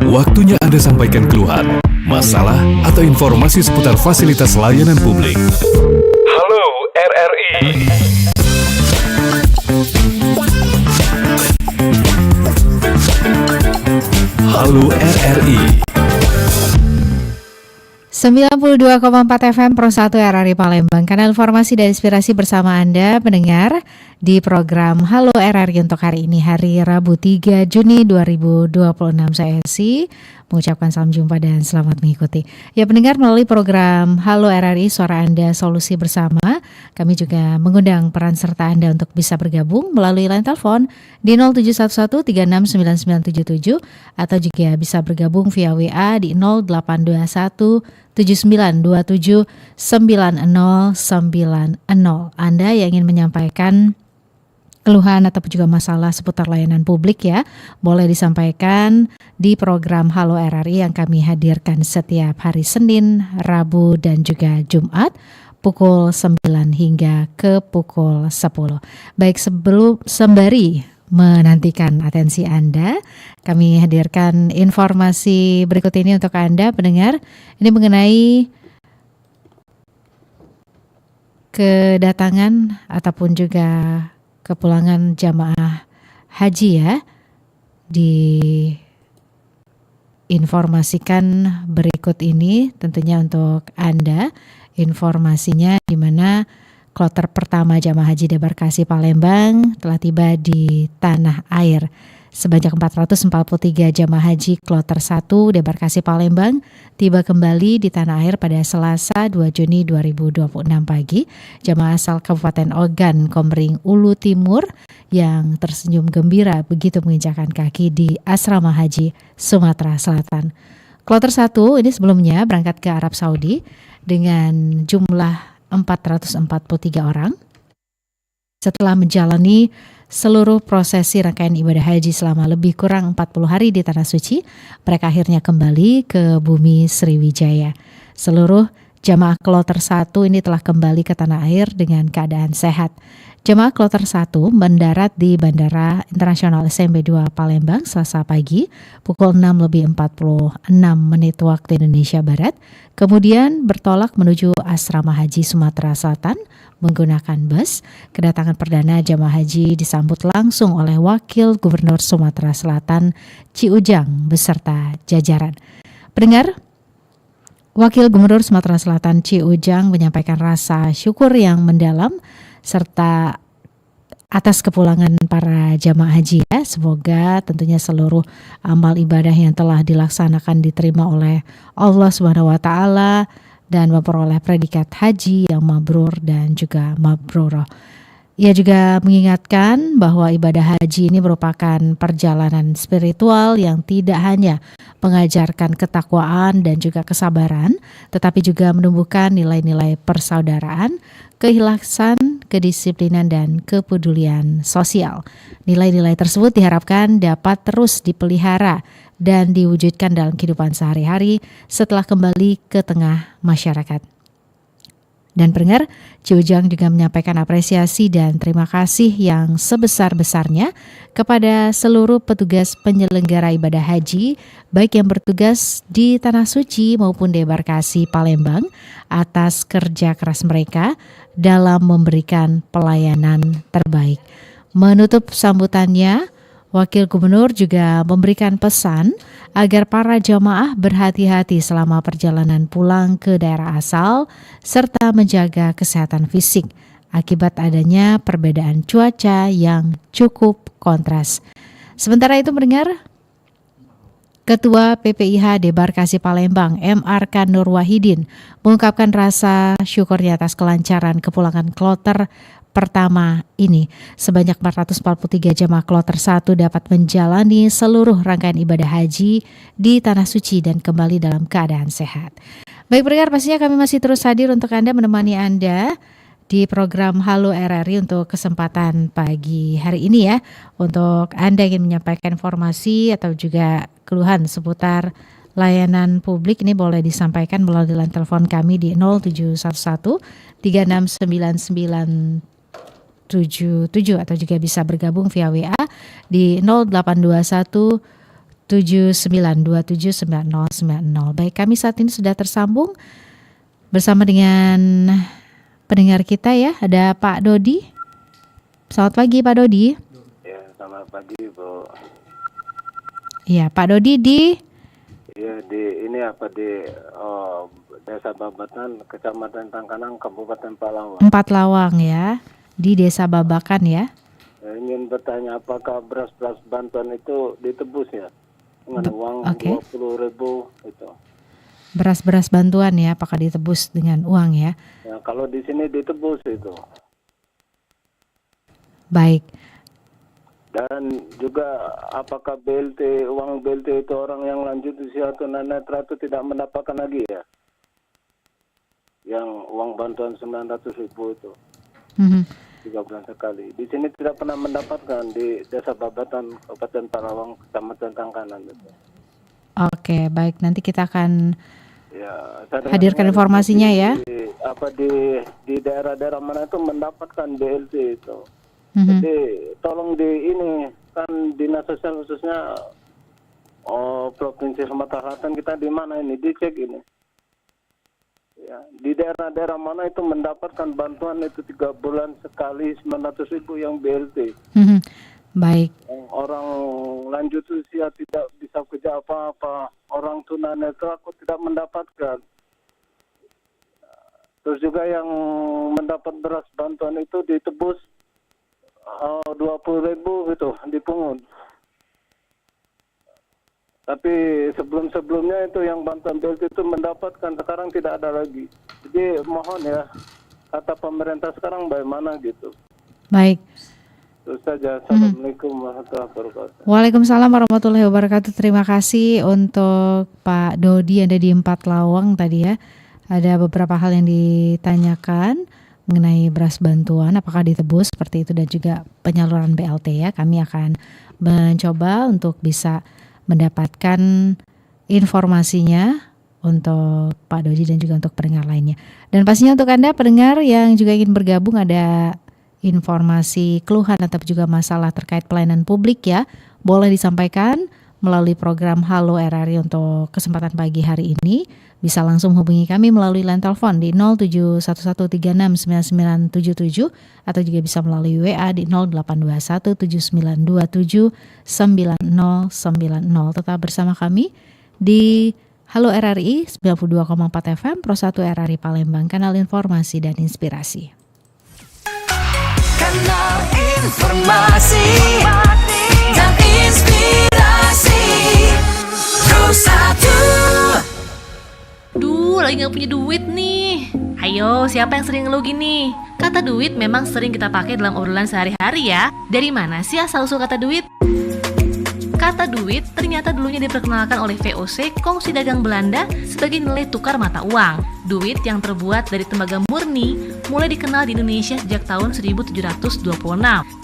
Waktunya Anda sampaikan keluhan, masalah, atau informasi seputar fasilitas layanan publik. Halo RRI. Halo RRI. 92,4 FM Pro 1 RRI Palembang. Kanal informasi dan inspirasi bersama Anda pendengar di program Halo RRI untuk hari ini, hari Rabu 3 Juni 2026. Saya Esi mengucapkan salam jumpa dan selamat mengikuti. Ya pendengar, melalui program Halo RRI Suara Anda Solusi Bersama, kami juga mengundang peran serta Anda untuk bisa bergabung melalui line telepon di 0711369977 atau juga bisa bergabung via WA di 0821 7927 9090. Anda yang ingin menyampaikan keluhan ataupun juga masalah seputar layanan publik ya, boleh disampaikan di program Halo RRI yang kami hadirkan setiap hari Senin, Rabu dan juga Jumat pukul 9 hingga ke pukul 10. Baik, sembari menantikan atensi Anda, kami hadirkan informasi berikut ini untuk Anda pendengar. Ini mengenai kedatangan ataupun juga kepulangan jamaah haji ya. Diinformasikan berikut ini tentunya untuk Anda. Informasinya di mana kloter pertama jamaah haji debarkasi Palembang telah tiba di tanah air. Sebanyak 443 jamaah haji kloter 1 debarkasi Palembang tiba kembali di tanah air pada Selasa 2 Juni 2026 pagi. Jamaah asal Kabupaten Ogan, Komering Ulu Timur yang tersenyum gembira begitu menginjakan kaki di Asrama Haji Sumatera Selatan. Kloter 1 ini sebelumnya berangkat ke Arab Saudi dengan jumlah 443 orang. Setelah menjalani seluruh prosesi rangkaian ibadah haji selama lebih kurang 40 hari di Tanah Suci, mereka akhirnya kembali ke bumi Sriwijaya. Seluruh jamaah kloter 1 ini telah kembali ke tanah air dengan keadaan sehat. Jemaah kloter 1 mendarat di Bandara Internasional SMP 2 Palembang Selasa pagi pukul 6:46 waktu Indonesia Barat. Kemudian bertolak menuju Asrama Haji Sumatera Selatan menggunakan bus. Kedatangan perdana jemaah haji disambut langsung oleh Wakil Gubernur Sumatera Selatan Ci Ujang beserta jajaran. Pendengar, Wakil Gubernur Sumatera Selatan Ci Ujang menyampaikan rasa syukur yang mendalam serta atas kepulangan para jamaah haji ya. Semoga tentunya seluruh amal ibadah yang telah dilaksanakan diterima oleh Allah Subhanahu wa taala dan memperoleh predikat haji yang mabrur dan juga mabrurah. Ia juga mengingatkan bahwa ibadah haji ini merupakan perjalanan spiritual yang tidak hanya mengajarkan ketakwaan dan juga kesabaran, tetapi juga menumbuhkan nilai-nilai persaudaraan, keikhlasan, kedisiplinan, dan kepedulian sosial. Nilai-nilai tersebut diharapkan dapat terus dipelihara dan diwujudkan dalam kehidupan sehari-hari setelah kembali ke tengah masyarakat. Dan pendengar, Ci Ujang juga menyampaikan apresiasi dan terima kasih yang sebesar-besarnya kepada seluruh petugas penyelenggara ibadah haji, baik yang bertugas di Tanah Suci maupun debarkasi Palembang, atas kerja keras mereka dalam memberikan pelayanan terbaik. Menutup sambutannya, Wakil Gubernur juga memberikan pesan agar para jamaah berhati-hati selama perjalanan pulang ke daerah asal serta menjaga kesehatan fisik akibat adanya perbedaan cuaca yang cukup kontras. Sementara itu mendengar, Ketua PPIH Debarkasi Palembang MRK Nur Wahidin mengungkapkan rasa syukurnya atas kelancaran kepulangan kloter pertama ini. Sebanyak 443 jemaah kloter 1 dapat menjalani seluruh rangkaian ibadah haji di Tanah Suci dan kembali dalam keadaan sehat. Baik pendengar, pastinya kami masih terus hadir untuk Anda, menemani Anda di program Halo RRI untuk kesempatan pagi hari ini ya. Untuk Anda yang ingin menyampaikan informasi atau juga keluhan seputar layanan publik, ini boleh disampaikan melalui line telepon kami di 0711 3699 77 atau juga bisa bergabung via WA di 0821 0979279090. Baik, kami saat ini sudah tersambung bersama dengan pendengar kita ya. Ada Pak Dodi. Selamat pagi Pak Dodi. Ya, selamat pagi Bu. Iya, Pak Dodi di Desa Babatan, Kecamatan Tangkanang, Kabupaten Palawan. Empat Lawang ya, di Desa Babakan ya. Saya ingin bertanya apakah beras bantuan itu ditebus ya dengan uang 20.000 itu. Beras bantuan ya, apakah ditebus dengan uang ya? Ya, kalau di sini ditebus itu. Baik. Dan juga apakah uang BLT itu orang yang lanjut usia tunanetra itu tidak mendapatkan lagi ya? Yang uang bantuan 900.000 itu. 3 bulan sekali. Di sini tidak pernah mendapatkan di Desa Babatan, Kabupaten Palawan, Kecamatan Tangkanan itu. Oke, baik. Nanti kita akan Saya hadirkan informasinya ya. Di daerah-daerah mana itu mendapatkan BLT itu. Jadi tolong ini kan dinas sosial khususnya Provinsi Sumatera Selatan kita di mana ini dicek ini. Ya, di daerah-daerah mana itu mendapatkan bantuan itu 3 bulan sekali 900.000 yang BLT. Baik. Orang lanjut usia tidak bisa kerja apa-apa, orang tunanetra aku tidak mendapatkan. Terus juga yang mendapat beras bantuan itu ditebus 20.000 gitu dipungut. Tapi sebelumnya itu yang bantuan BLT itu mendapatkan, sekarang tidak ada lagi. Jadi mohon ya, kata pemerintah sekarang bagaimana gitu. Baik. Terus saja. Assalamualaikum warahmatullahi wabarakatuh. Waalaikumsalam warahmatullahi wabarakatuh. Terima kasih untuk Pak Dodi yang ada di Empat Lawang tadi ya. Ada beberapa hal yang ditanyakan mengenai beras bantuan, apakah ditebus seperti itu, dan juga penyaluran BLT ya. Kami akan mencoba untuk bisa mendapatkan informasinya untuk Pak Dodi dan juga untuk pendengar lainnya. Dan pastinya untuk Anda pendengar yang juga ingin bergabung, ada informasi, keluhan atau juga masalah terkait pelayanan publik ya, boleh disampaikan melalui program Halo RRI untuk kesempatan pagi hari ini. Bisa langsung hubungi kami melalui line telepon di 0711369977 atau juga bisa melalui WA di 082179279090. Tetap bersama kami di Halo RRI 92,4 FM Pro 1 RRI Palembang, kanal informasi dan inspirasi. Kanal informasi dan inspirasi Pro 1. Duh, lagi gak punya duit nih. Ayo, siapa yang sering ngeluh gini? Kata duit memang sering kita pakai dalam obrolan sehari-hari ya. Dari mana sih asal-usul kata duit? Kata duit ternyata dulunya diperkenalkan oleh VOC, kongsi dagang Belanda, sebagai nilai tukar mata uang. Duit yang terbuat dari tembaga murni mulai dikenal di Indonesia sejak tahun 1726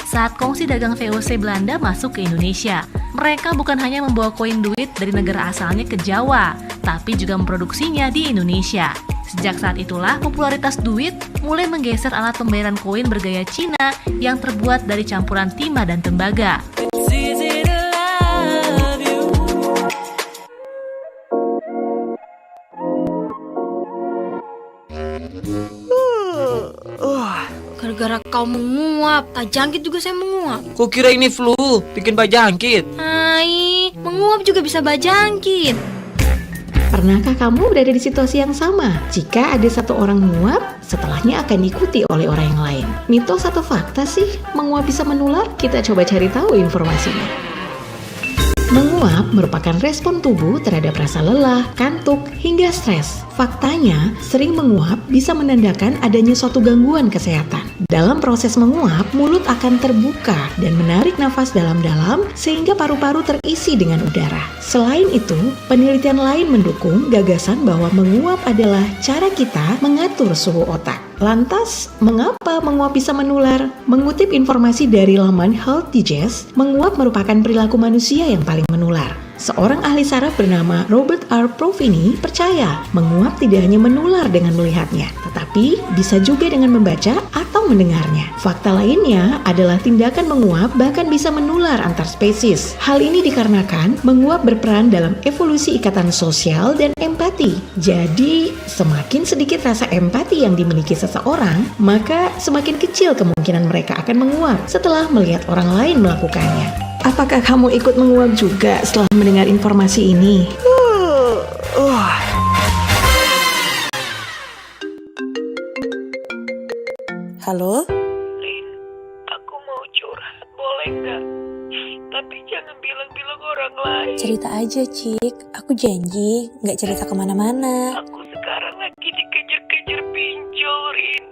saat kongsi dagang VOC Belanda masuk ke Indonesia. Mereka bukan hanya membawa koin duit dari negara asalnya ke Jawa, tapi juga memproduksinya di Indonesia. Sejak saat itulah popularitas duit mulai menggeser alat pembayaran koin bergaya Cina yang terbuat dari campuran timah dan tembaga. Gara-gara kau menguap, tak jangkit juga saya menguap. Kok kira ini flu, bikin bajangkit? Hai, menguap juga bisa bajangkit. Pernahkah kamu berada di situasi yang sama? Jika ada satu orang menguap, setelahnya akan diikuti oleh orang yang lain. Mitos atau fakta sih menguap bisa menular? Kita coba cari tahu informasinya. Menguap merupakan respon tubuh terhadap rasa lelah, kantuk, hingga stres. Faktanya, sering menguap bisa menandakan adanya suatu gangguan kesehatan. Dalam proses menguap, mulut akan terbuka dan menarik nafas dalam-dalam sehingga paru-paru terisi dengan udara. Selain itu, penelitian lain mendukung gagasan bahwa menguap adalah cara kita mengatur suhu otak. Lantas, mengapa menguap bisa menular? Mengutip informasi dari laman Health Digest, menguap merupakan perilaku manusia yang paling menular. Seorang ahli saraf bernama Robert R. Provini percaya menguap tidak hanya menular dengan melihatnya, tetapi bisa juga dengan membaca atau mendengarnya. Fakta lainnya adalah tindakan menguap bahkan bisa menular antar spesies. Hal ini dikarenakan menguap berperan dalam evolusi ikatan sosial dan empati. Jadi, semakin sedikit rasa empati yang dimiliki seseorang, maka semakin kecil kemungkinan mereka akan menguap setelah melihat orang lain melakukannya. Apakah kamu ikut menguap juga setelah mendengar informasi ini? Halo? Lin, aku mau curhat, boleh nggak? Tapi jangan bilang-bilang orang lain. Cerita aja, Cik. Aku janji nggak cerita kemana-mana. Aku sekarang lagi dikejar-kejar pinjol, Rin.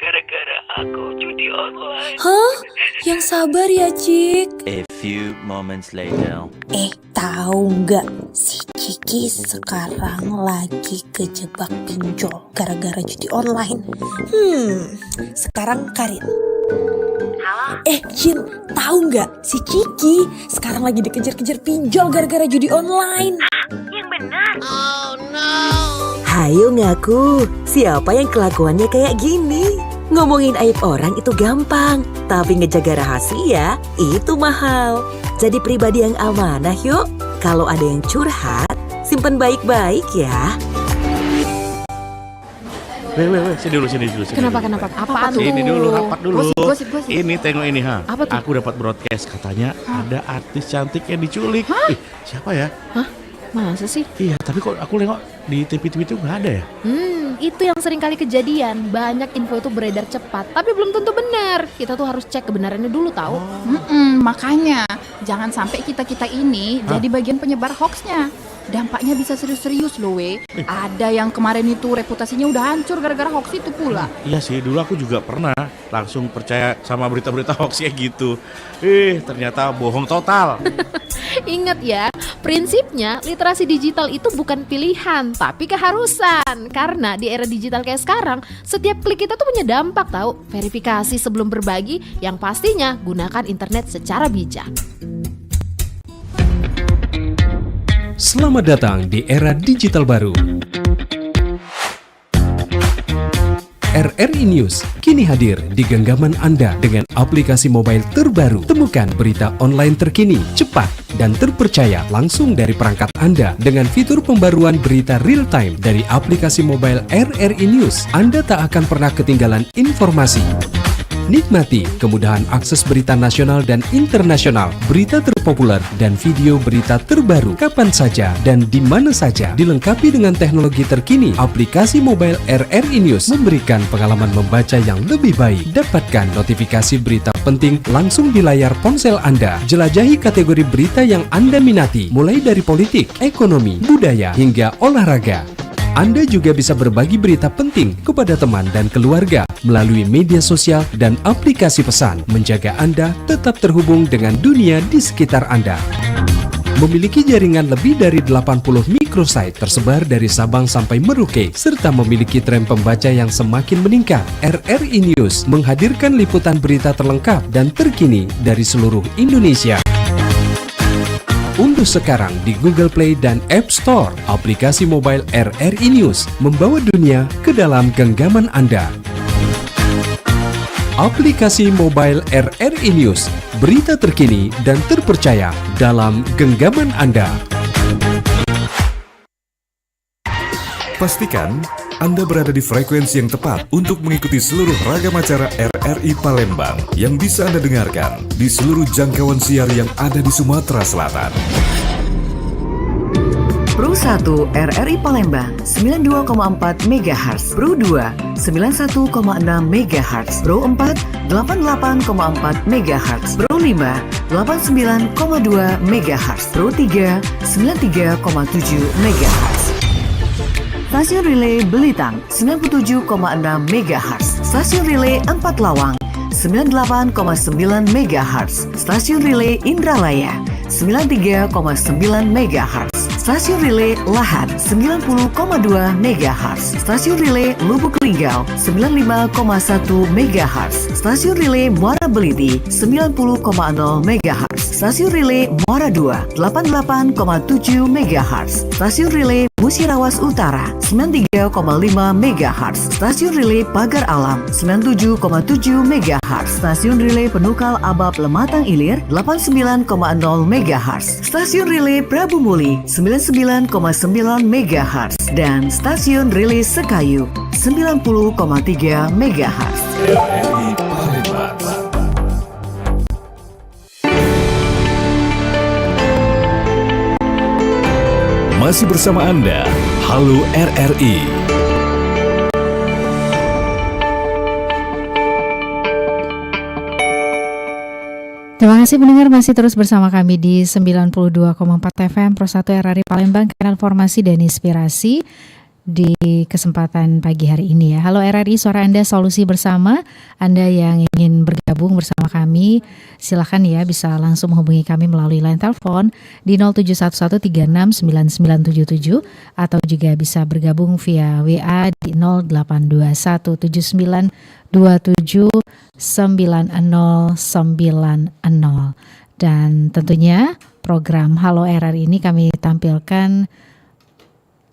Gara-gara aku judi online. Hah? Yang sabar ya, Cik. A few moments later. Tahu nggak? Si Ciki sekarang lagi kejebak pinjol gara-gara judi online. Sekarang Karin. Halo? Jin, tahu nggak? Si Ciki sekarang lagi dikejar-kejar pinjol gara-gara judi online. Yang benar. Hayo ngaku, siapa yang kelakuannya kayak gini? Ngomongin aib orang itu gampang, tapi ngejaga rahasia itu mahal. Jadi pribadi yang amanah yuk. Kalau ada yang curhat, simpen baik-baik ya. Sini dulu. Kenapa? Apa tuh? Sini dulu, rapat dulu. Gosip. Ini tengok ini, Apa tuh? Aku dapat broadcast katanya ada artis cantik yang diculik. Siapa ya? Masa sih? Iya, tapi kok aku nengok di TV itu nggak ada ya? Itu yang sering kali kejadian. Banyak info itu beredar cepat, tapi belum tentu benar. Kita tuh harus cek kebenarannya dulu tahu. Makanya jangan sampai kita ini jadi bagian penyebar hoaxnya. Dampaknya bisa serius-serius loh, Ada yang kemarin itu reputasinya udah hancur gara-gara hoax itu pula. Iya sih, dulu aku juga pernah langsung percaya sama berita-berita hoaxnya gitu. Ternyata bohong total. Ingat ya, prinsipnya literasi digital itu bukan pilihan, tapi keharusan. Karena di era digital kayak sekarang, setiap klik kita tuh punya dampak tahu. Verifikasi sebelum berbagi, yang pastinya gunakan internet secara bijak. Selamat datang di era digital baru. RRI News kini hadir di genggaman Anda dengan aplikasi mobile terbaru. Temukan berita online terkini, cepat, dan terpercaya langsung dari perangkat Anda dengan fitur pembaruan berita real time dari aplikasi mobile RRI News. Anda tak akan pernah ketinggalan informasi. Nikmati kemudahan akses berita nasional dan internasional, berita terpopuler, dan video berita terbaru kapan saja dan di mana saja. Dilengkapi dengan teknologi terkini, aplikasi mobile RRI News memberikan pengalaman membaca yang lebih baik. Dapatkan notifikasi berita penting langsung di layar ponsel Anda. Jelajahi kategori berita yang Anda minati, mulai dari politik, ekonomi, budaya, hingga olahraga. Anda juga bisa berbagi berita penting kepada teman dan keluarga melalui media sosial dan aplikasi pesan, menjaga Anda tetap terhubung dengan dunia di sekitar Anda. Memiliki jaringan lebih dari 80 microsite tersebar dari Sabang sampai Merauke, serta memiliki tren pembaca yang semakin meningkat. RRI News menghadirkan liputan berita terlengkap dan terkini dari seluruh Indonesia. Unduh sekarang di Google Play dan App Store aplikasi mobile RRI News, membawa dunia ke dalam genggaman Anda. Aplikasi mobile RRI News, berita terkini dan terpercaya dalam genggaman Anda. Pastikan Anda berada di frekuensi yang tepat untuk mengikuti seluruh ragam acara RRI Palembang yang bisa Anda dengarkan di seluruh jangkauan siar yang ada di Sumatera Selatan. Pro 1 RRI Palembang 92,4 MHz, Pro 2 91,6 MHz, Pro 4 88,4 MHz, Pro 5 89,2 MHz, Pro 3 93,7 MHz. Stasiun Relay Belitang 97,6 MHz, Stasiun Relay 4 Lawang 98,9 MHz, Stasiun Relay Indralaya 93,9 MHz, Stasiun Relay Lahat 90,2 MHz, Stasiun Relay Lubuk Linggau 95,1 MHz, Stasiun Relay Muara Beliti 90,0 MHz, Stasiun Relay Muara 2 88,7 MHz. Stasiun Relay Musirawas Utara 93,5 MHz. Stasiun Relay Pagar Alam 97,7 MHz. Stasiun Relay Penukal Abab Lematang Ilir 89,0 MHz. Stasiun Relay Prabu Muli 99,9 MHz dan Stasiun Relay Sekayu 90,3 MHz. Masih bersama Anda, Halo RRI. Terima kasih pendengar masih terus bersama kami di 92,4 FM Pro 1 RRI Palembang, kanal informasi dan inspirasi di kesempatan pagi hari ini ya. Halo RRI, suara Anda solusi bersama. Anda yang ingin bergabung bersama kami, silakan ya bisa langsung menghubungi kami melalui line telepon di 0711369977 atau juga bisa bergabung via WA di 0821799090. Dan tentunya program Halo RRI ini kami tampilkan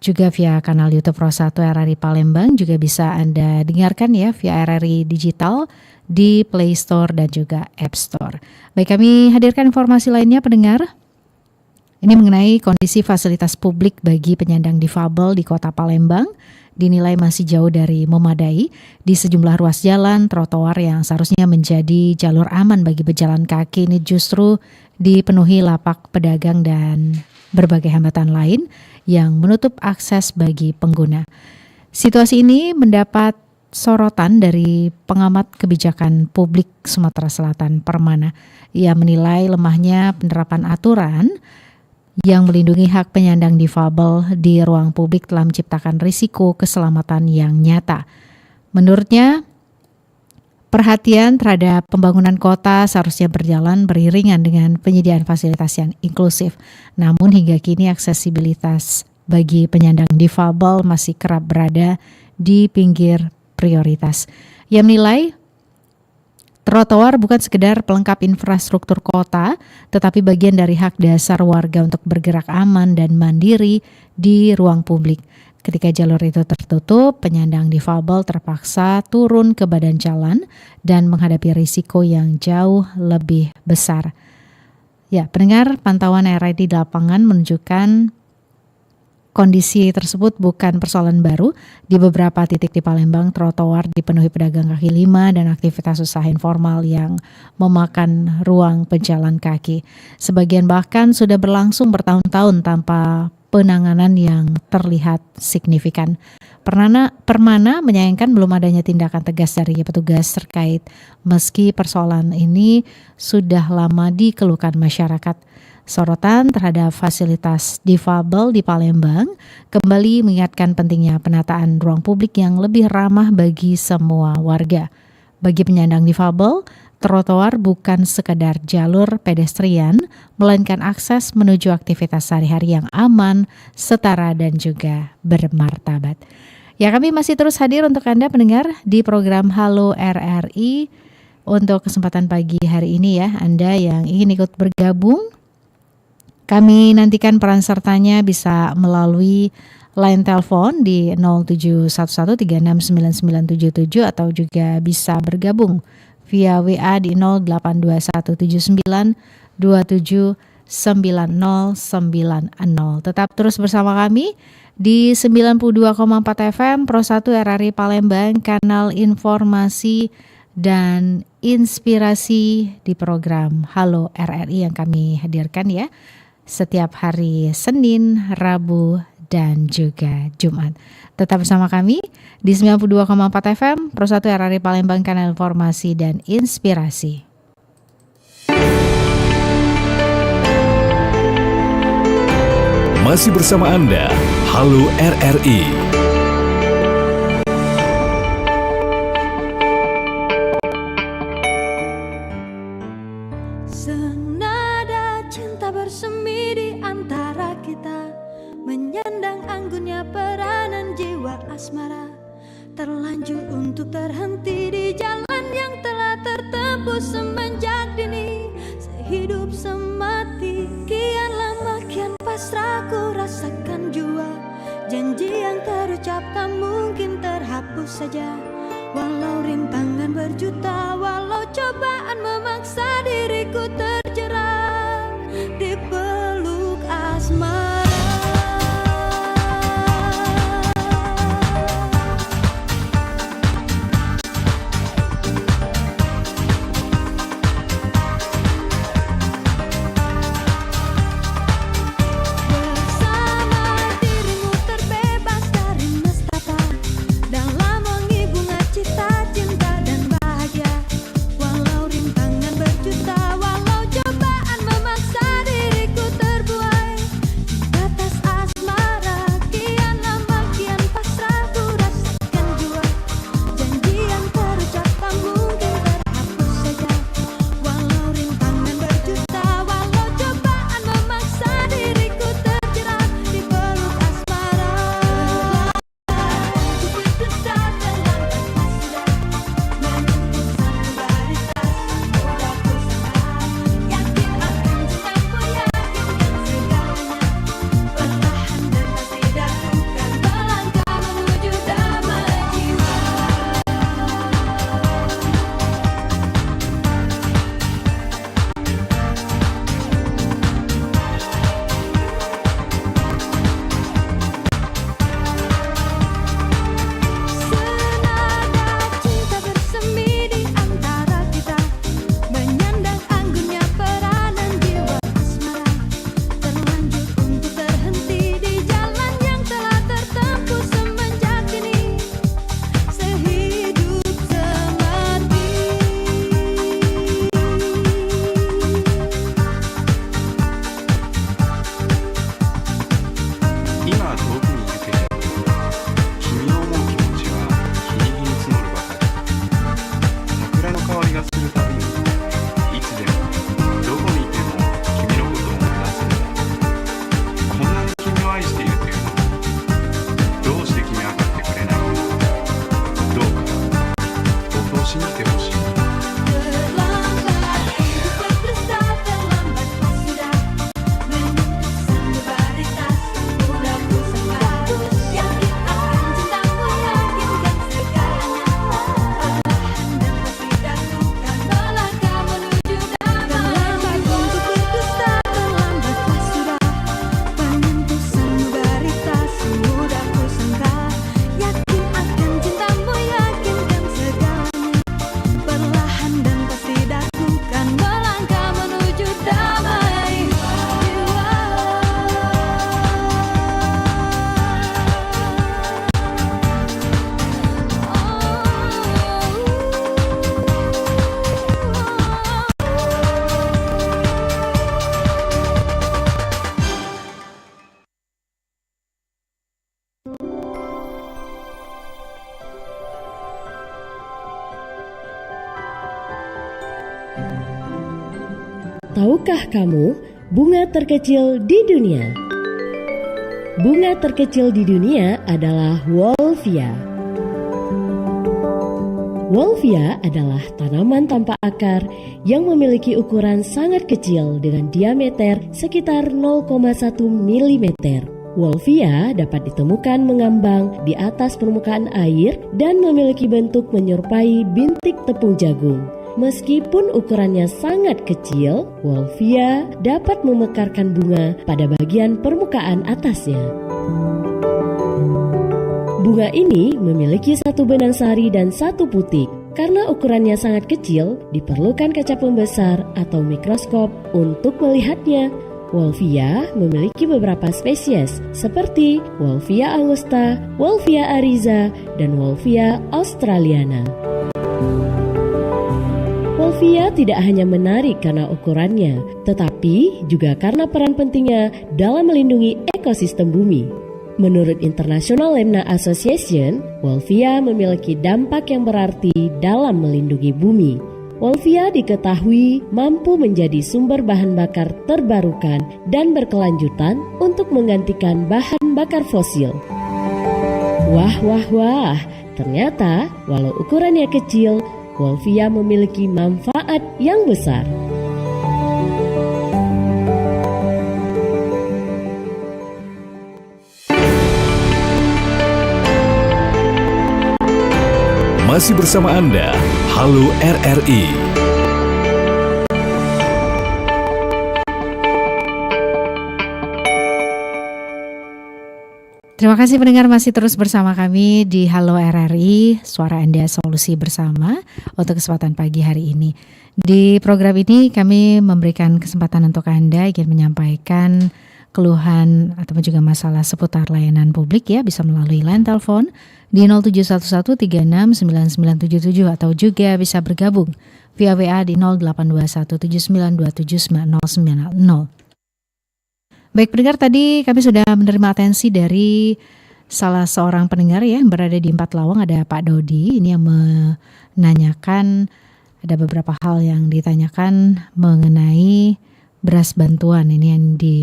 juga via kanal YouTube Pro 1 RRI Palembang. Juga bisa Anda dengarkan ya via RRI Digital di Play Store dan juga App Store. Baik, kami hadirkan informasi lainnya pendengar. Ini mengenai kondisi fasilitas publik bagi penyandang difabel di Kota Palembang dinilai masih jauh dari memadai. Di sejumlah ruas jalan, trotoar yang seharusnya menjadi jalur aman bagi pejalan kaki ini justru dipenuhi lapak pedagang dan berbagai hambatan lain yang menutup akses bagi pengguna. Situasi ini mendapat sorotan dari pengamat kebijakan publik Sumatera Selatan Permana. Ia menilai lemahnya penerapan aturan yang melindungi hak penyandang difabel di ruang publik telah menciptakan risiko keselamatan yang nyata. Menurutnya, perhatian terhadap pembangunan kota seharusnya berjalan beriringan dengan penyediaan fasilitas yang inklusif. Namun hingga kini aksesibilitas bagi penyandang difabel masih kerap berada di pinggir prioritas. Ia menilai trotoar bukan sekedar pelengkap infrastruktur kota, tetapi bagian dari hak dasar warga untuk bergerak aman dan mandiri di ruang publik. Ketika jalur itu tertutup, penyandang difabel terpaksa turun ke badan jalan dan menghadapi risiko yang jauh lebih besar. Ya, pendengar, pantauan RRI di lapangan menunjukkan kondisi tersebut bukan persoalan baru. Di beberapa titik di Palembang, trotoar dipenuhi pedagang kaki lima dan aktivitas usaha informal yang memakan ruang pejalan kaki. Sebagian bahkan sudah berlangsung bertahun-tahun tanpa penanganan yang terlihat signifikan. Permana menyayangkan belum adanya tindakan tegas dari petugas terkait meski persoalan ini sudah lama dikeluhkan masyarakat. Sorotan terhadap fasilitas difabel di Palembang kembali mengingatkan pentingnya penataan ruang publik yang lebih ramah bagi semua warga. Bagi penyandang difabel, trotoar bukan sekadar jalur pedestrian, melainkan akses menuju aktivitas sehari-hari yang aman, setara dan juga bermartabat. Ya, kami masih terus hadir untuk Anda pendengar di program Halo RRI untuk kesempatan pagi hari ini ya. Anda yang ingin ikut bergabung, kami nantikan peran sertanya bisa melalui line telepon di 0711369977 atau juga bisa bergabung via WA di 082179279090. Tetap terus bersama kami di 92,4 FM Pro 1 RRI Palembang, kanal informasi dan inspirasi di program Halo RRI yang kami hadirkan ya setiap hari Senin, Rabu, dan juga Jumat. Tetap bersama kami di 92,4 FM Pro 1 RRI Palembang, kanal informasi dan inspirasi. Masih bersama Anda, Halo RRI. Senada cinta bersemi di antara kita, menyandang anggunnya peranan jiwa asmara. Terlanjur untuk terhenti di jalan yang telah tertempuh semenjak dini. sehidup semati. Kian lama kian pasrah ku rasakan jua. Janji yang terucap tak mungkin terhapus saja. Walau rintangan berjuta, walau cobaan memaksa diriku terjerat di peluk asmara. Tahukah kamu bunga terkecil di dunia? Bunga terkecil di dunia adalah Wolfia. Wolfia adalah tanaman tanpa akar yang memiliki ukuran sangat kecil dengan diameter sekitar 0,1 mm. Wolfia dapat ditemukan mengambang di atas permukaan air dan memiliki bentuk menyerupai bintik tepung jagung. Meskipun ukurannya sangat kecil, Wolfia dapat memekarkan bunga pada bagian permukaan atasnya. Bunga ini memiliki satu benang sari dan satu putik. Karena ukurannya sangat kecil, diperlukan kaca pembesar atau mikroskop untuk melihatnya. Wolfia memiliki beberapa spesies seperti Wolfia angusta, Wolfia ariza, dan Wolfia australiana. Wolfia tidak hanya menarik karena ukurannya, tetapi juga karena peran pentingnya dalam melindungi ekosistem bumi. Menurut International Lemna Association, Wolfia memiliki dampak yang berarti dalam melindungi bumi. Wolfia diketahui mampu menjadi sumber bahan bakar terbarukan dan berkelanjutan untuk menggantikan bahan bakar fosil. Wah, ternyata walau ukurannya kecil, Wolfia memiliki manfaat yang besar. masih bersama Anda. Halo RRI. Terima kasih pendengar masih terus bersama kami di Halo RRI, Suara Anda Solusi Bersama untuk kesempatan pagi hari ini. Di program ini kami memberikan kesempatan untuk Anda ingin menyampaikan keluhan atau juga masalah seputar layanan publik ya, bisa melalui line telepon di 0711369977 atau juga bisa bergabung via WA di 082179279090. Baik pendengar, tadi kami sudah menerima atensi dari salah seorang pendengar ya yang berada di Empat Lawang, ada Pak Dodi. Ini yang menanyakan, ada beberapa hal yang ditanyakan mengenai beras bantuan. Ini yang di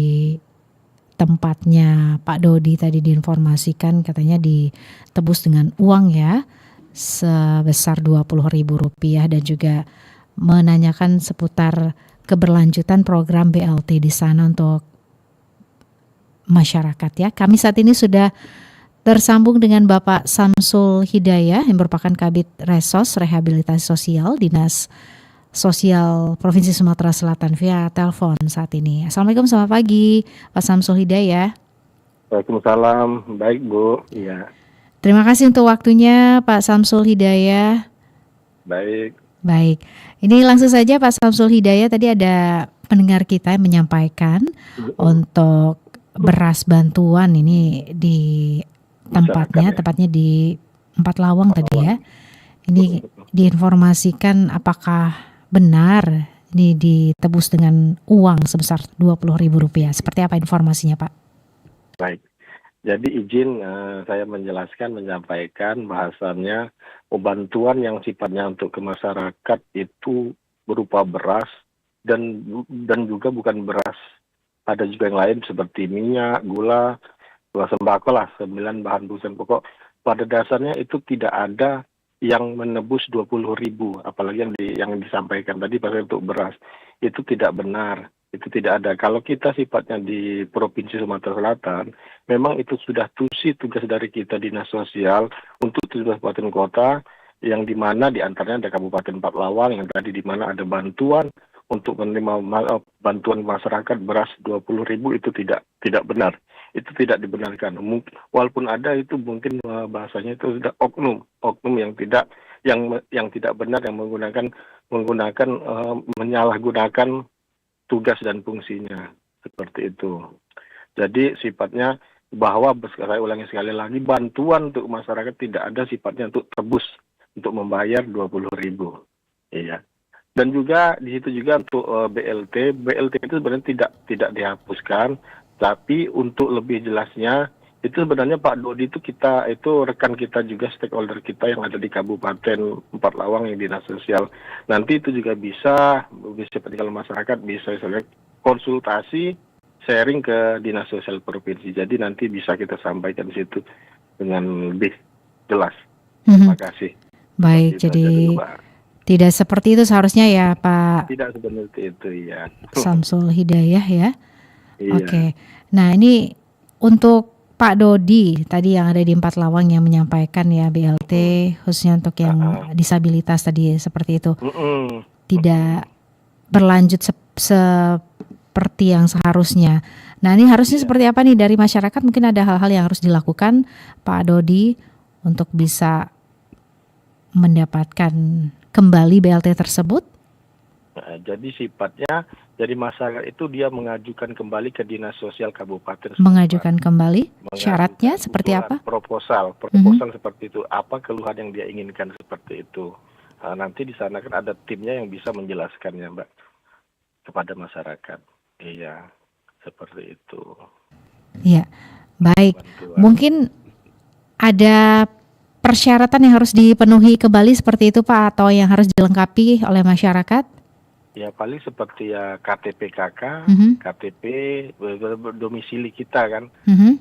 tempatnya Pak Dodi tadi diinformasikan katanya ditebus dengan uang ya sebesar Rp20.000 dan juga menanyakan seputar keberlanjutan program BLT di sana untuk masyarakat ya. Kami saat ini sudah tersambung dengan Bapak Samsul Hidayah yang merupakan Kabid Resos Rehabilitasi Sosial Dinas Sosial Provinsi Sumatera Selatan via telepon saat ini. Assalamualaikum, selamat pagi Pak Samsul Hidayah. Waalaikumsalam, baik Bu. Iya. Terima kasih untuk waktunya Pak Samsul Hidayah. Baik. Baik, ini langsung saja Pak Samsul Hidayah, tadi ada pendengar kita yang menyampaikan untuk beras bantuan ini di tempatnya di Empat Lawang tadi ya. Ini diinformasikan apakah benar ini ditebus dengan uang sebesar Rp20.000. Seperti apa informasinya Pak? Baik. Jadi izin saya menyampaikan bahasanya bantuan yang sifatnya untuk ke masyarakat itu berupa beras dan juga bukan beras. Ada juga yang lain seperti minyak, gula, sembako lah, 9 bahan kebutuhan pokok. Pada dasarnya itu tidak ada yang menebus 20.000, apalagi yang disampaikan tadi pada untuk beras. Itu tidak benar, itu tidak ada. Kalau kita sifatnya di Provinsi Sumatera Selatan, memang itu sudah tugas dari kita Dinas Sosial untuk 17 kabupaten kota, yang dimana diantaranya ada Kabupaten Empat Lawang, yang tadi dimana ada bantuan untuk menerima bantuan masyarakat beras 20.000 itu tidak benar, itu tidak dibenarkan. Walaupun ada itu mungkin bahasanya itu sudah oknum yang tidak benar, yang menggunakan menyalahgunakan tugas dan fungsinya seperti itu. Jadi sifatnya bahwa saya ulangi sekali lagi, bantuan untuk masyarakat tidak ada sifatnya untuk tebus untuk membayar 20.000. Iya. Dan juga di situ juga untuk BLT itu sebenarnya tidak dihapuskan, tapi untuk lebih jelasnya itu sebenarnya Pak Dodi itu rekan kita juga, stakeholder kita yang ada di Kabupaten Empat Lawang yang Dinas Sosial. Nanti itu juga bisa kalau masyarakat bisa konsultasi, sharing ke Dinas Sosial Provinsi. Jadi nanti bisa kita sampaikan di situ dengan lebih jelas. Terima kasih. Baik, jadi tidak seperti itu seharusnya ya Pak. Tidak seperti itu ya. Samsul Hidayah ya. Iya. Oke. Nah ini untuk Pak Dodi tadi yang ada di Empat Lawang yang menyampaikan ya BLT khususnya untuk yang disabilitas tadi seperti itu. Tidak berlanjut seperti yang seharusnya. Nah ini harusnya seperti apa nih dari masyarakat? Mungkin ada hal-hal yang harus dilakukan Pak Dodi untuk bisa mendapatkan kembali BLT tersebut? Nah, jadi sifatnya dari masyarakat itu dia mengajukan kembali ke Dinas Sosial Kabupaten. Mengajukan kembali? Syaratnya seperti apa? Proposal seperti itu. Apa keluhan yang dia inginkan seperti itu. Nah, nanti di sana kan ada timnya yang bisa menjelaskannya Mbak kepada masyarakat. Iya, seperti itu. Iya, baik. Mungkin ada persyaratan yang harus dipenuhi kembali seperti itu Pak, atau yang harus dilengkapi oleh masyarakat? Ya paling seperti ya KTP KK, KTP domisili kita kan,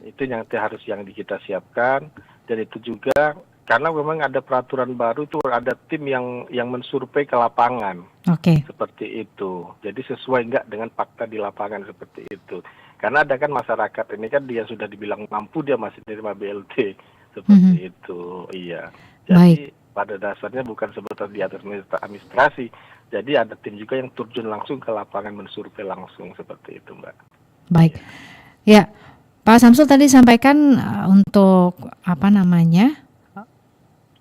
itu yang harus kita siapkan. Dan itu juga karena memang ada peraturan baru itu ada tim yang mensurvei ke lapangan, seperti itu. Jadi sesuai enggak dengan fakta di lapangan seperti itu. Karena ada kan masyarakat ini kan dia sudah dibilang mampu, dia masih menerima BLT. Seperti itu, iya. Jadi pada dasarnya bukan sebatas di atas administrasi. Jadi ada tim juga yang terjun langsung ke lapangan mensurvei langsung seperti itu, Mbak. Baik. Ya, Pak Samsul tadi sampaikan untuk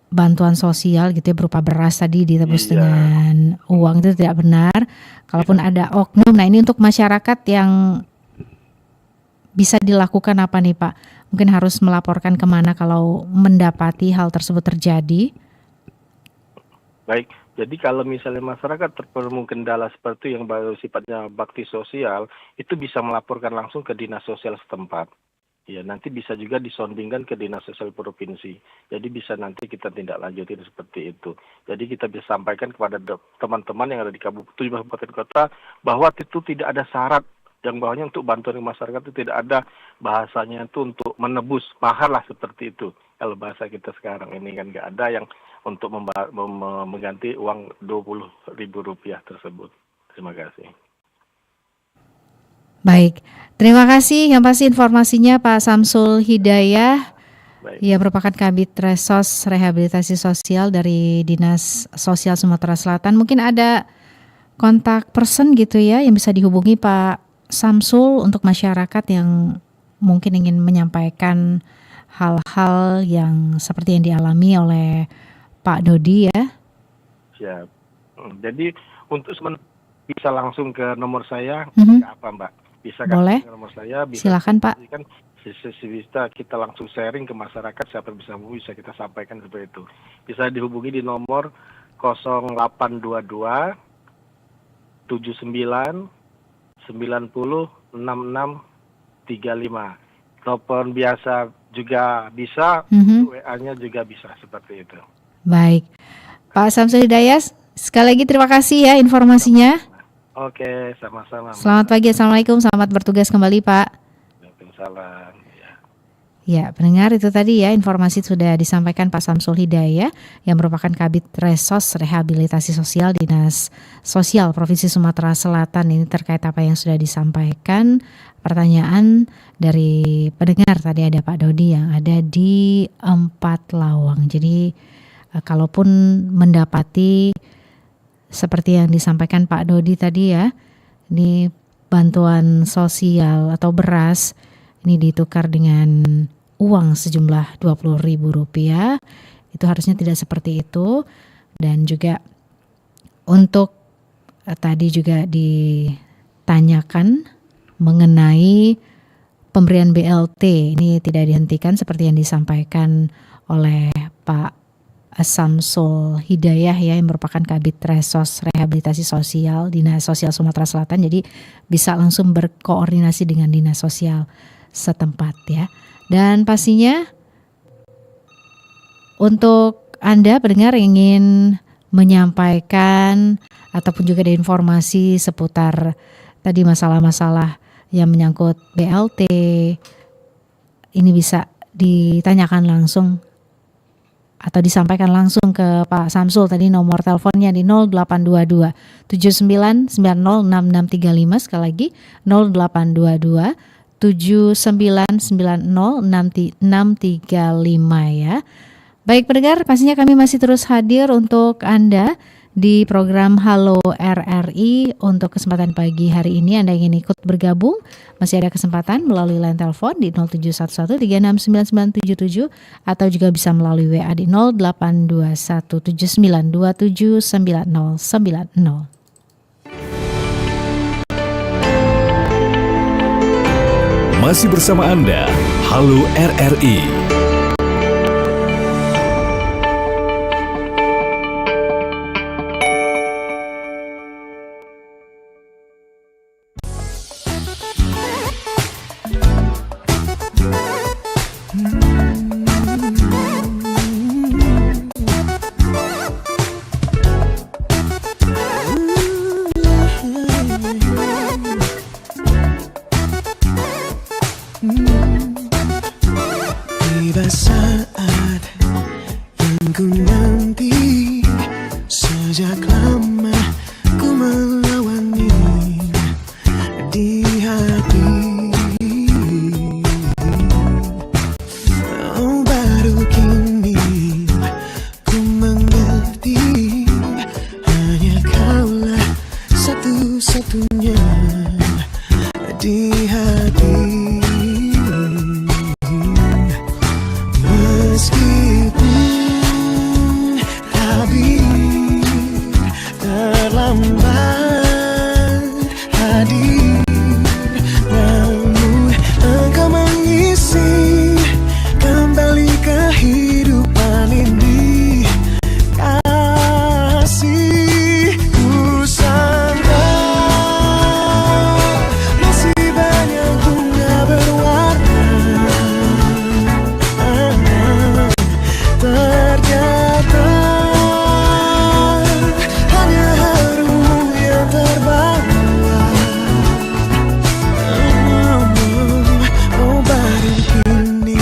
bantuan sosial gitu ya, berupa beras tadi ditebus dengan uang, itu tidak benar. Kalaupun ada oknum, nah ini untuk masyarakat yang bisa dilakukan apa nih Pak? Mungkin harus melaporkan kemana kalau mendapati hal tersebut terjadi? Baik, jadi kalau misalnya masyarakat terpenuhi kendala seperti yang baru sifatnya bakti sosial, itu bisa melaporkan langsung ke dinas sosial setempat. Ya, nanti bisa juga disondingkan ke dinas sosial provinsi. Jadi bisa nanti kita tindak lanjutin seperti itu. Jadi kita bisa sampaikan kepada teman-teman yang ada di kabupaten kota bahwa itu tidak ada syarat yang bawahnya untuk bantuan masyarakat, itu tidak ada bahasanya itu untuk menebus mahal lah seperti itu. Kalau bahasa kita sekarang ini kan nggak ada yang untuk mengganti uang Rp20.000 tersebut. Terima kasih. Baik, terima kasih yang pasti informasinya Pak Samsul Hidayah. Ia merupakan Kabid Resos Rehabilitasi Sosial dari Dinas Sosial Sumatera Selatan. Mungkin ada kontak person gitu ya yang bisa dihubungi Pak Samsul untuk masyarakat yang mungkin ingin menyampaikan hal-hal yang seperti yang dialami oleh Pak Dodi ya. Siap. Jadi untuk bisa langsung ke nomor saya, apa Mbak? Bisa kan? Boleh. Ke nomor saya. Bisa. Silakan Pak. Kan bisa kita langsung sharing ke masyarakat, siapa bisa kita sampaikan seperti itu. Bisa dihubungi di nomor 0822 79 90 66 35. Telepon biasa juga bisa, WA-nya juga bisa seperti itu. Baik, Pak Samsul Hidayah, sekali lagi terima kasih ya informasinya. Oke, sama-sama. Selamat pagi, Assalamualaikum, selamat bertugas kembali Pak. Waalaikumsalam. Ya, pendengar, itu tadi ya informasi sudah disampaikan Pak Samsul Hidayah yang merupakan Kabid Resos Rehabilitasi Sosial Dinas Sosial Provinsi Sumatera Selatan. Ini terkait apa yang sudah disampaikan. Pertanyaan dari pendengar tadi ada Pak Dodi yang ada di 4 Lawang. Jadi kalaupun mendapati seperti yang disampaikan Pak Dodi tadi ya, ini bantuan sosial atau beras ini ditukar dengan uang sejumlah Rp20.000, itu harusnya tidak seperti itu. Dan juga untuk tadi juga ditanyakan mengenai pemberian BLT, ini tidak dihentikan seperti yang disampaikan oleh Pak Samsul Hidayah ya, yang merupakan Kabid Resos Rehabilitasi Sosial Dinas Sosial Sumatera Selatan. Jadi bisa langsung berkoordinasi dengan dinas sosial setempat ya. Dan pastinya untuk Anda pendengar ingin menyampaikan ataupun juga ada informasi seputar tadi masalah-masalah yang menyangkut BLT, ini bisa ditanyakan langsung atau disampaikan langsung ke Pak Samsul. Tadi nomor teleponnya di 0822 79906635, sekali lagi 0822 79906635 ya. Baik pendengar, pastinya kami masih terus hadir untuk Anda di program Halo RRI. Untuk kesempatan pagi hari ini Anda ingin ikut bergabung, masih ada kesempatan melalui line telepon di 0711369977 atau juga bisa melalui WA di 082179279090. Masih bersama Anda, Halo RRI. Tiba saat yang ku nanti, sejak lama ku melawani di hati. Oh, baru kini ku mengerti Meskipun tabir terlambat hadir, namun engkau mengisi kembali kehidupan ini. Kasihku sangka masih banyak bunga berwarna, ternyata hanya harum yang terbawa. Oh baru kini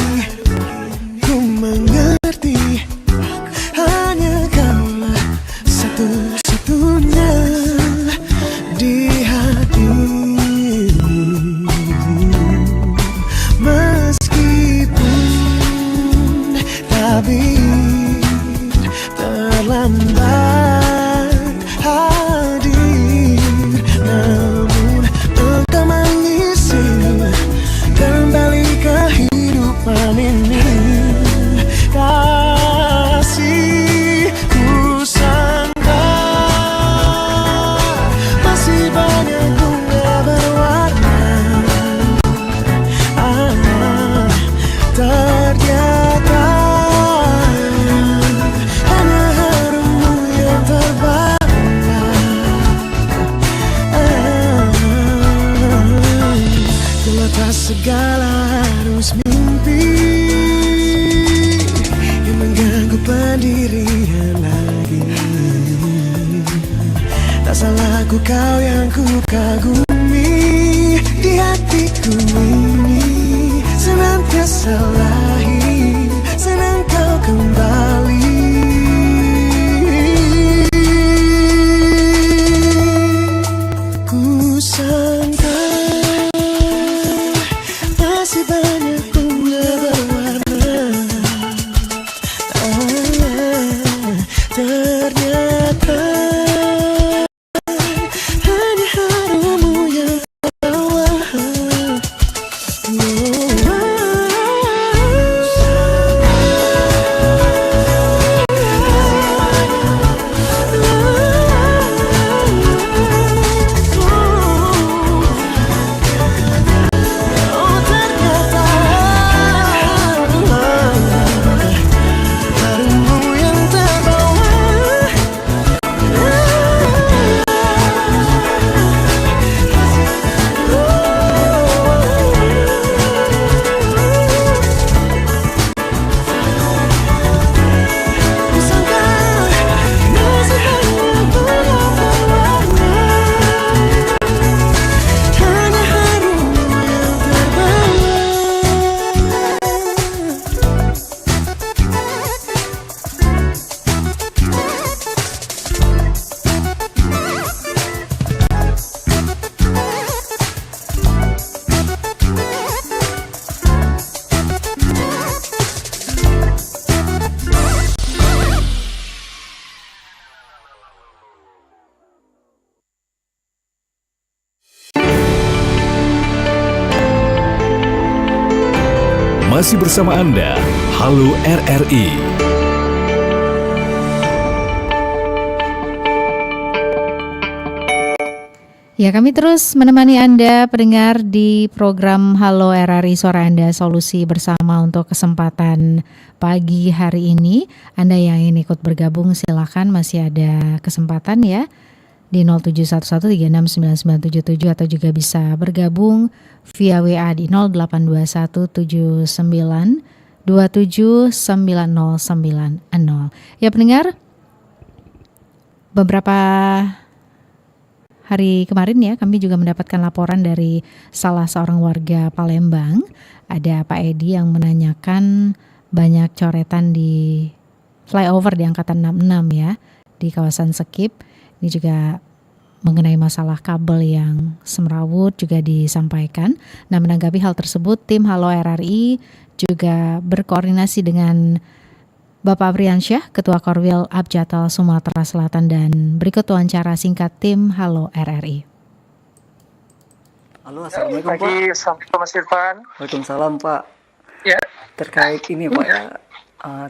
ku mengerti, hanya kaulah satu-satunya di hati. Meskipun tabir terlambat hadir, namun engkau mengisi kembali kehidupan ini. Kasihku sangka masih banyak bunga berwarna, ternyata hanya harummu yang terbawa. Terlepas segala harus mimpi yang mengganggu pendirian lagi. Tak salahku kau yang ku kagumi, di hatiku ini senantiasa lahir, senang kau kembali. Ku sangka masih banyak bunga berwarna, ternyata hanya harummu yang terbawa. Masih bersama Anda, Halo RRI. Ya, kami terus menemani Anda pendengar di program Halo RRI Suara Anda, solusi bersama untuk kesempatan pagi hari ini. Anda yang ingin ikut bergabung silakan, masih ada kesempatan ya di 0711369977 atau juga bisa bergabung via WA di 082179279090. Ya pendengar, beberapa hari kemarin ya kami juga mendapatkan laporan dari salah seorang warga Palembang. Ada Pak Edi yang menanyakan banyak coretan di flyover di angkatan 66 ya, di kawasan Sekip. Ini juga mengenai masalah kabel yang semrawut juga disampaikan. Nah, menanggapi hal tersebut, tim Halo RRI juga berkoordinasi dengan Bapak Priansyah, Ketua Korwil Abjatal Sumatera Selatan, dan berikut wawancara singkat tim Halo RRI. Halo, Assalamualaikum Pagi, Pak. Assalamualaikum Mas Irfan. Waalaikumsalam Pak. Ya. Terkait ini Pak ya,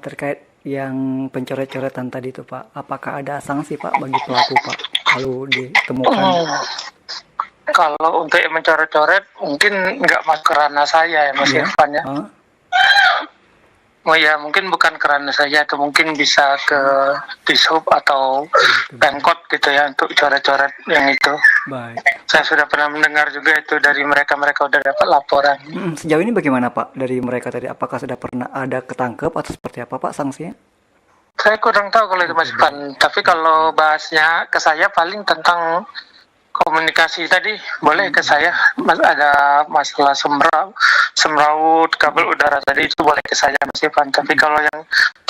terkait yang pencoret-coretan tadi itu Pak, apakah ada sanksi Pak bagi pelaku Pak kalau ditemukan? Kalau untuk yang mencoret-coret mungkin nggak masuk ke ranah saya ya Mas Irfan ya. Oh ya, mungkin bukan kerana saya, atau mungkin bisa ke Dishub atau Pemkot gitu ya untuk coret-coret yang itu. Baik. Saya sudah pernah mendengar juga itu dari mereka udah dapat laporan. Sejauh ini bagaimana Pak dari mereka tadi? Apakah sudah pernah ada ketangkep atau seperti apa Pak sanksinya? Saya kurang tahu kalau itu Mas Pan, tapi kalau bahasnya ke saya paling tentang komunikasi tadi boleh ke saya, ada masalah semraut kabel udara tadi itu boleh ke saya Mas Ivan, tapi kalau yang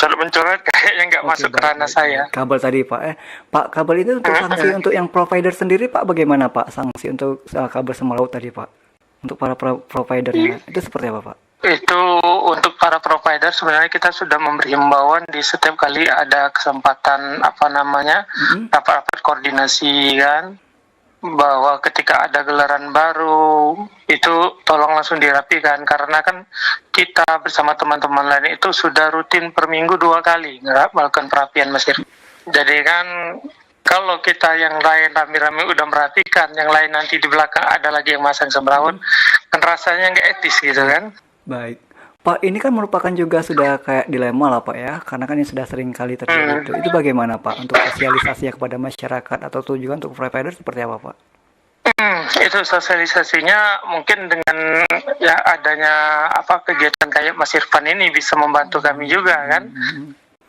mencoret kayaknya nggak masuk ke ranah saya. Kabel tadi Pak, Pak kabel itu untuk sanksi untuk yang provider sendiri Pak, bagaimana Pak sanksi untuk kabel semraut tadi Pak, untuk para providernya itu seperti apa Pak? Itu untuk para provider sebenarnya kita sudah memberi himbauan di setiap kali ada kesempatan rapat koordinasi kan, bahwa ketika ada gelaran baru itu tolong langsung dirapikan, karena kan kita bersama teman-teman lain itu sudah rutin per minggu 2 kali melakukan perapian Mesir. Jadi kan kalau kita yang lain rame-rame udah merapikan, yang lain nanti di belakang ada lagi yang masang semrawut, kan rasanya nggak etis gitu kan. Baik Pak, ini kan merupakan juga sudah kayak dilema lah Pak ya, karena kan ini sudah sering kali terjadi itu bagaimana Pak untuk sosialisasi kepada masyarakat atau tujuan untuk provider seperti apa Pak? Itu sosialisasinya mungkin dengan ya adanya kegiatan kayak Mas Irfan ini bisa membantu kami juga kan.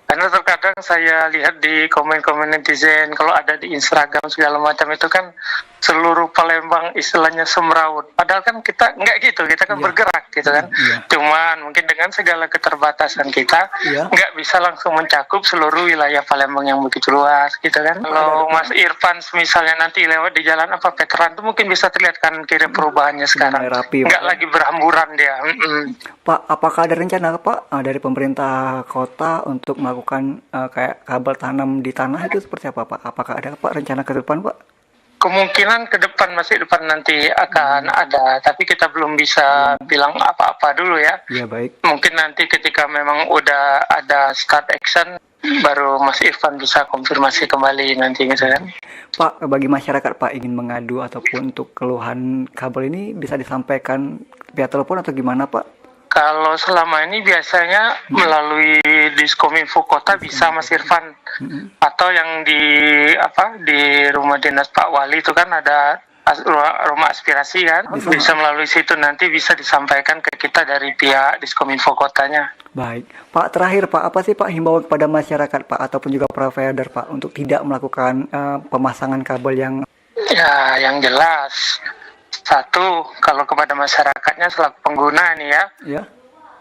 Karena terkadang saya lihat di komen-komen netizen, kalau ada di Instagram segala macam itu kan seluruh Palembang istilahnya semrawut. Padahal kan kita nggak gitu, kita kan bergerak gitu kan. Cuman mungkin dengan segala keterbatasan kita nggak bisa langsung mencakup seluruh wilayah Palembang yang begitu luas gitu kan. Kalau Mas Irfan misalnya nanti lewat di jalan veteran itu mungkin bisa terlihat kan kira perubahannya sekarang. Nggak lagi berhamburan dia. Pak, apakah ada rencana Pak dari pemerintah kota untuk melakukan kayak kabel tanam di tanah itu seperti apa Pak? Apakah ada Pak rencana ke depan Pak? Kemungkinan ke depan nanti akan ada, tapi kita belum bisa bilang apa-apa dulu ya. Iya baik. Mungkin nanti ketika memang udah ada start action, baru Mas Irfan bisa konfirmasi kembali nanti gitu kan. Pak, bagi masyarakat Pak ingin mengadu ataupun untuk keluhan kabel ini bisa disampaikan via telepon atau gimana Pak? Kalau selama ini biasanya melalui Diskominfo Kota bisa Mas Irfan, atau yang di rumah dinas Pak Wali itu kan ada rumah aspirasi kan, bisa melalui situ nanti bisa disampaikan ke kita dari pihak Diskominfo Kotanya. Baik, Pak terakhir Pak, apa sih Pak himbauan kepada masyarakat Pak ataupun juga provider Pak untuk tidak melakukan pemasangan kabel yang yang jelas. Satu, kalau kepada masyarakatnya selaku pengguna nih ya,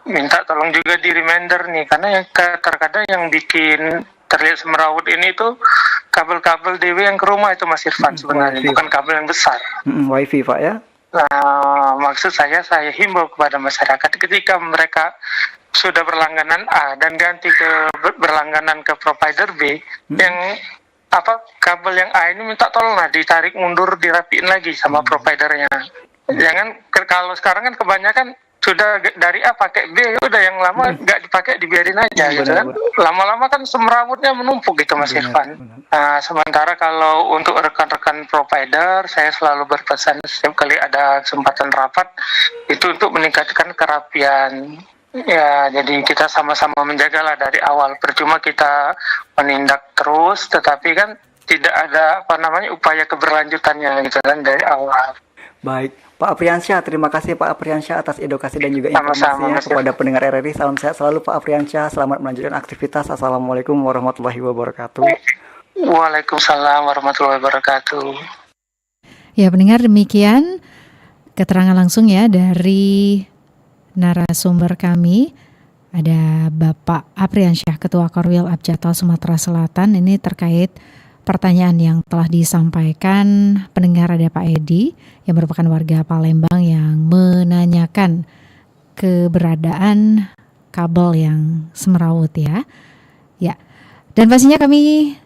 minta tolong juga di reminder nih, karena yang terkadang yang bikin terlihat semrawut ini tuh kabel-kabel DW yang ke rumah itu Mas Irfan sebenarnya, bukan kabel yang besar. Wifi Pak ya? Nah, maksud saya himbau kepada masyarakat ketika mereka sudah berlangganan A dan ganti ke berlangganan ke provider B, yang kabel yang A ini minta tolonglah ditarik mundur, dirapiin lagi sama providernya. Jangan, kalau sekarang kan kebanyakan sudah dari A pakai B, udah yang lama nggak dipakai dibiarin aja gitu kan. Lama-lama kan semrawutnya menumpuk gitu Mas Irfan. Nah, sementara kalau untuk rekan-rekan provider, saya selalu berpesan setiap kali ada kesempatan rapat itu untuk meningkatkan kerapian. Ya, jadi kita sama-sama menjagalah dari awal. Percuma kita menindak terus, tetapi kan tidak ada upaya keberlanjutannya gitu kan dari awal. Baik, Pak Apriansyah, terima kasih Pak Apriansyah atas edukasi dan juga informasinya kepada pendengar RRI. Salam sehat selalu Pak Apriansyah, selamat melanjutkan aktivitas. Assalamualaikum warahmatullahi wabarakatuh. Waalaikumsalam warahmatullahi wabarakatuh. Ya pendengar, demikian keterangan langsung ya dari narasumber kami, ada Bapak Apriansyah, Ketua Korwil Abjattal Sumatera Selatan. Ini terkait pertanyaan yang telah disampaikan pendengar, ada Pak Edi yang merupakan warga Palembang yang menanyakan keberadaan kabel yang semrawut ya. Ya. Dan pastinya kami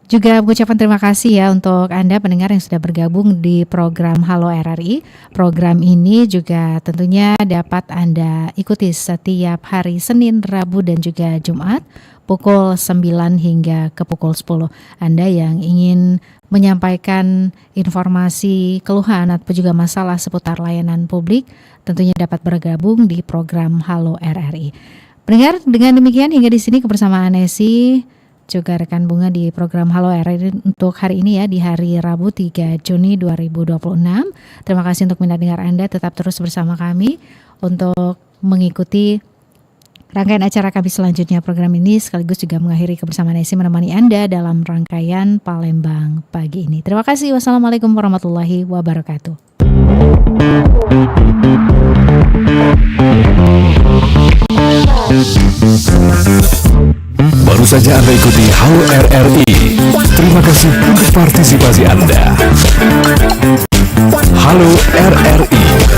Juga mengucapkan terima kasih ya untuk Anda pendengar yang sudah bergabung di program Halo RRI. Program ini juga tentunya dapat Anda ikuti setiap hari Senin, Rabu dan juga Jumat pukul 9 hingga ke pukul 10. Anda yang ingin menyampaikan informasi, keluhan atau juga masalah seputar layanan publik tentunya dapat bergabung di program Halo RRI. Pendengar, dengan demikian hingga di sini kebersamaan Nesi juga rekan Bunga di program Halo RRI untuk hari ini ya, di hari Rabu 3 Juni 2026. Terima kasih untuk minat dengar Anda, tetap terus bersama kami untuk mengikuti rangkaian acara kami selanjutnya. Program ini sekaligus juga mengakhiri kebersamaan Nesi menemani Anda dalam rangkaian Palembang pagi ini. Terima kasih. Wassalamualaikum warahmatullahi wabarakatuh. Baru saja Anda ikuti Halo RRI. Terima kasih untuk partisipasi Anda. Halo RRI.